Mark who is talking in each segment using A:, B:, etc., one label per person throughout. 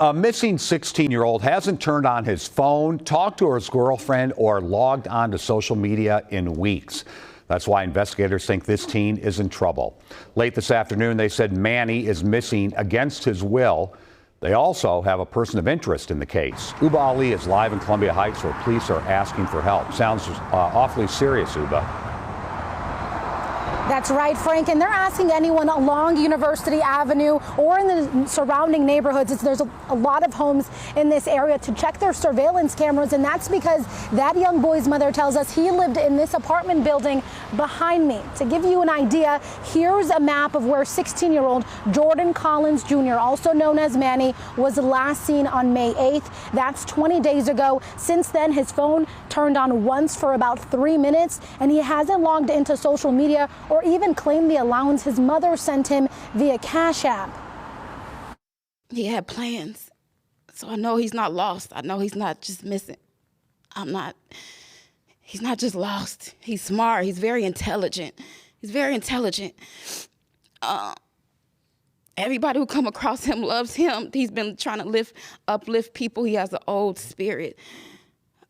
A: A missing 16-year-old hasn't turned on his phone, talked to his girlfriend, or logged onto social media in weeks. That's why investigators think this teen is in trouble. Late this afternoon, they said Manny is missing against his will. They also have a person of interest in the case. Uba Ali is live in Columbia Heights, where police are asking for help. Sounds awfully serious, Uba.
B: That's right, Frank, and they're asking anyone along University Avenue or in the surrounding neighborhoods. There's a lot of homes in this area to check their surveillance cameras, and that's because that young boy's mother tells us he lived in this apartment building behind me. To give you an idea, here's a map of where 16-year-old Jordan Collins Jr., also known as Manny, was last seen on May 8th. That's 20 days ago. Since then, his phone turned on once for about 3 minutes, and he hasn't logged into social media or even claimed the allowance his mother sent him via Cash App.
C: He had plans, so I know he's not lost. I know he's not just missing. He's not just lost. He's smart. He's very intelligent. Everybody who come across him loves him. He's been trying to uplift people. He has an old spirit.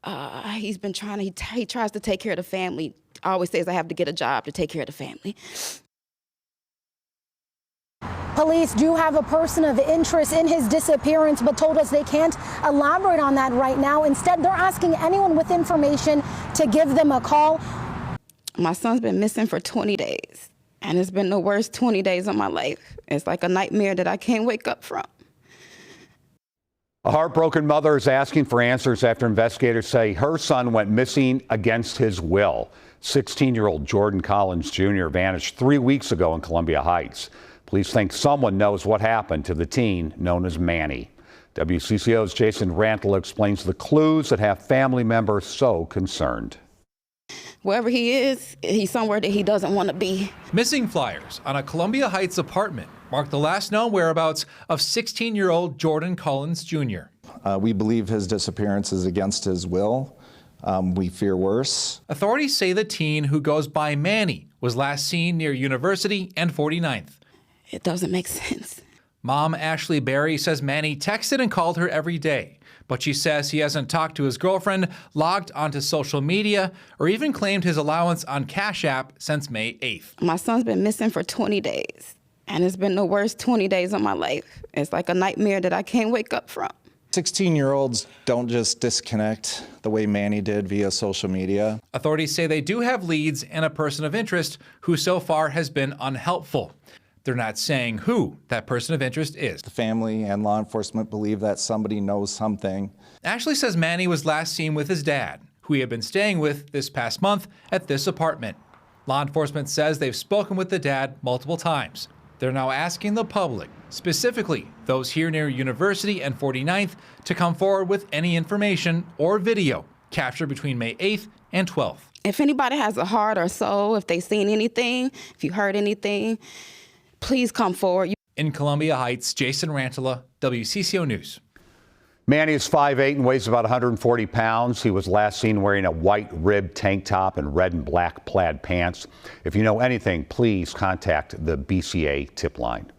C: He tries to take care of the family. Always says I have to get a job to take care of the family.
B: Police do have a person of interest in his disappearance, but told us they can't elaborate on that right now. Instead, they're asking anyone with information to give them a call.
C: My son's been missing for 20 days, and it's been the worst 20 days of my life. It's like a nightmare that I can't wake up from.
A: A heartbroken mother is asking for answers after investigators say her son went missing against his will. 16-year-old Jordan Collins Jr. vanished 3 weeks ago in Columbia Heights. Police think someone knows what happened to the teen known as Manny. WCCO's Jason Rantle explains the clues that have family members so concerned.
C: Wherever he is, he's somewhere that he doesn't want to be.
D: Missing flyers on a Columbia Heights apartment mark the last known whereabouts of 16-year-old Jordan Collins Jr.
E: We believe his disappearance is against his will. We fear worse.
D: Authorities say the teen, who goes by Manny, was last seen near University and 49th.
C: It doesn't make sense.
D: Mom Ashley Berry says Manny texted and called her every day, but she says he hasn't talked to his girlfriend, logged onto social media, or even claimed his allowance on Cash App since May 8th.
C: My son's been missing for 20 days, and it's been the worst 20 days of my life. It's like a nightmare that I can't wake up from.
E: 16-year-olds don't just disconnect the way Manny did via social media.
D: Authorities say they do have leads and a person of interest who so far has been unhelpful. They're not saying who that person of interest is.
E: The family and law enforcement believe that somebody knows something.
D: Ashley says Manny was last seen with his dad, who he had been staying with this past month at this apartment. Law enforcement says they've spoken with the dad multiple times. They're now asking the public, specifically those here near University and 49th, to come forward with any information or video captured between May 8th and 12th.
C: If anybody has a heart or soul, if they've seen anything, if you heard anything, please come forward.
D: In Columbia Heights, Jason Rantle, WCCO News.
A: Manny is 5'8" and weighs about 140 pounds. He was last seen wearing a white ribbed tank top and red and black plaid pants. If you know anything, please contact the BCA tip line.